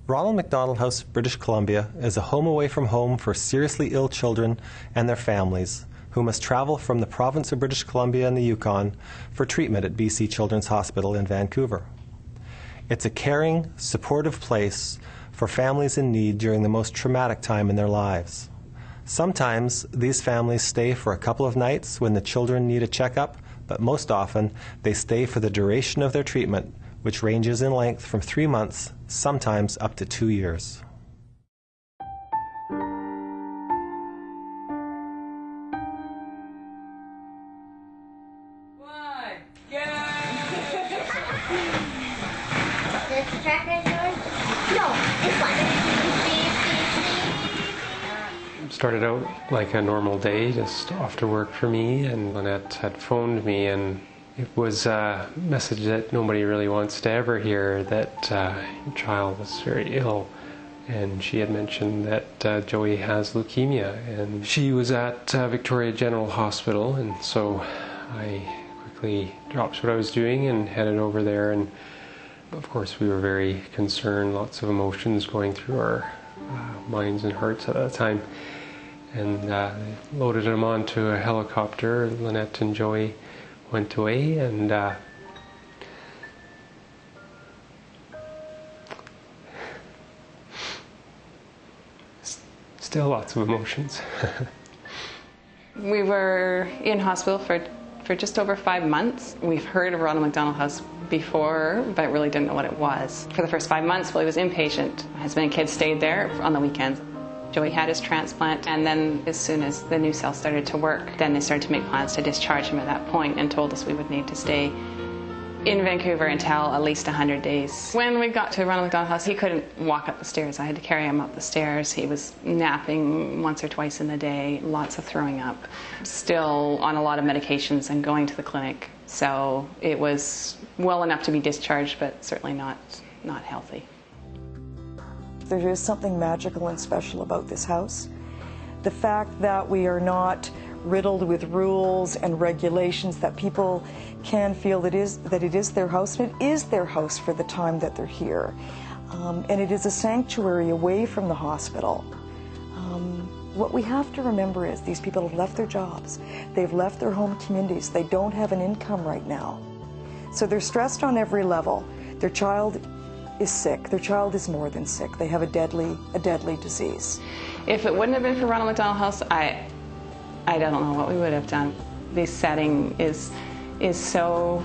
Ronald McDonald House British Columbia is a home away from home for seriously ill children and their families who must travel from the province of British Columbia and the Yukon for treatment at BC Children's Hospital in Vancouver. It's a caring, supportive place for families in need during the most traumatic time in their lives. Sometimes these families stay for a couple of nights when the children need a checkup, but most often they stay for the duration of their treatment, which ranges in length from 3 months, sometimes up to 2 years. This tracker is yours? No, this one. Started out like a normal day, just after work for me, and Lynette had phoned me, and it was a message that nobody really wants to ever hear, that your child was very ill. And she had mentioned that Joey has leukemia, and she was at Victoria General Hospital, and so I quickly dropped what I was doing and headed over there. And of course we were very concerned, lots of emotions going through our minds and hearts at that time. And they loaded him onto a helicopter. Lynette and Joey went away, and still lots of emotions. We were in hospital for just over 5 months. We've heard of Ronald McDonald House before, but really didn't know what it was. For the first 5 months while he was inpatient, my husband and kids stayed there on the weekends. Joey had his transplant, and then as soon as the new cells started to work, then they started to make plans to discharge him at that point and told us we would need to stay in Vancouver until at least 100 days. When we got to Ronald McDonald House, he couldn't walk up the stairs. I had to carry him up the stairs. He was napping once or twice in the day, lots of throwing up, still on a lot of medications and going to the clinic. So it was well enough to be discharged, but certainly not healthy. There is something magical and special about this house. The fact that we are not riddled with rules and regulations, that people can feel that it is their house, and it is their house for the time that they're here. And it is a sanctuary away from the hospital. What we have to remember is these people have left their jobs. They've left their home communities. They don't have an income right now. So they're stressed on every level. Their child is sick. Their child is more than sick. They have a deadly disease. If it wouldn't have been for Ronald McDonald House, I don't know what we would have done. This setting is so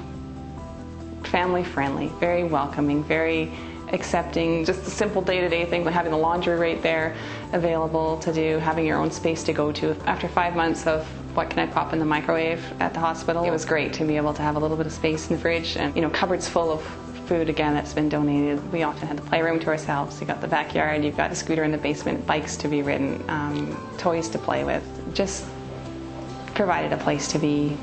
family friendly, very welcoming, very accepting. Just the simple day-to-day thing, like having the laundry right there available to do, having your own space to go to. After 5 months of what can I pop in the microwave at the hospital, it was great to be able to have a little bit of space in the fridge and, cupboards full of food again that's been donated. We often had the playroom to ourselves. You got the backyard, you've got a scooter in the basement, bikes to be ridden, toys to play with. Just provided a place to be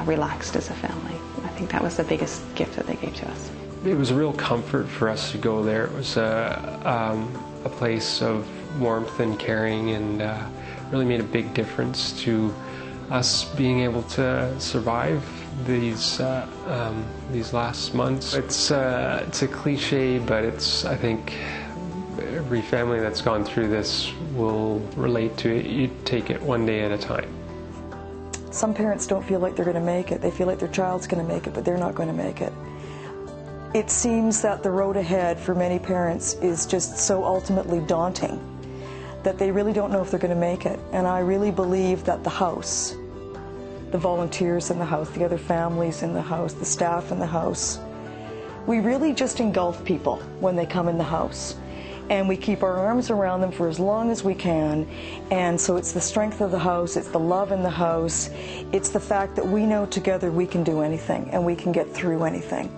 relaxed as a family. I think that was the biggest gift that they gave to us. It was a real comfort for us to go there. It was a place of warmth and caring, and really made a big difference to us being able to survive these last months. It's a cliche, but I think every family that's gone through this will relate to it. You take it one day at a time. Some parents don't feel like they're going to make it. They feel like their child's going to make it, but they're not going to make it. It seems that the road ahead for many parents is just so ultimately daunting that they really don't know if they're going to make it. And I really believe that the house, the volunteers in the house, the other families in the house, the staff in the house, we really just engulf people when they come in the house. And we keep our arms around them for as long as we can. And so it's the strength of the house, it's the love in the house, it's the fact that we know together we can do anything and we can get through anything.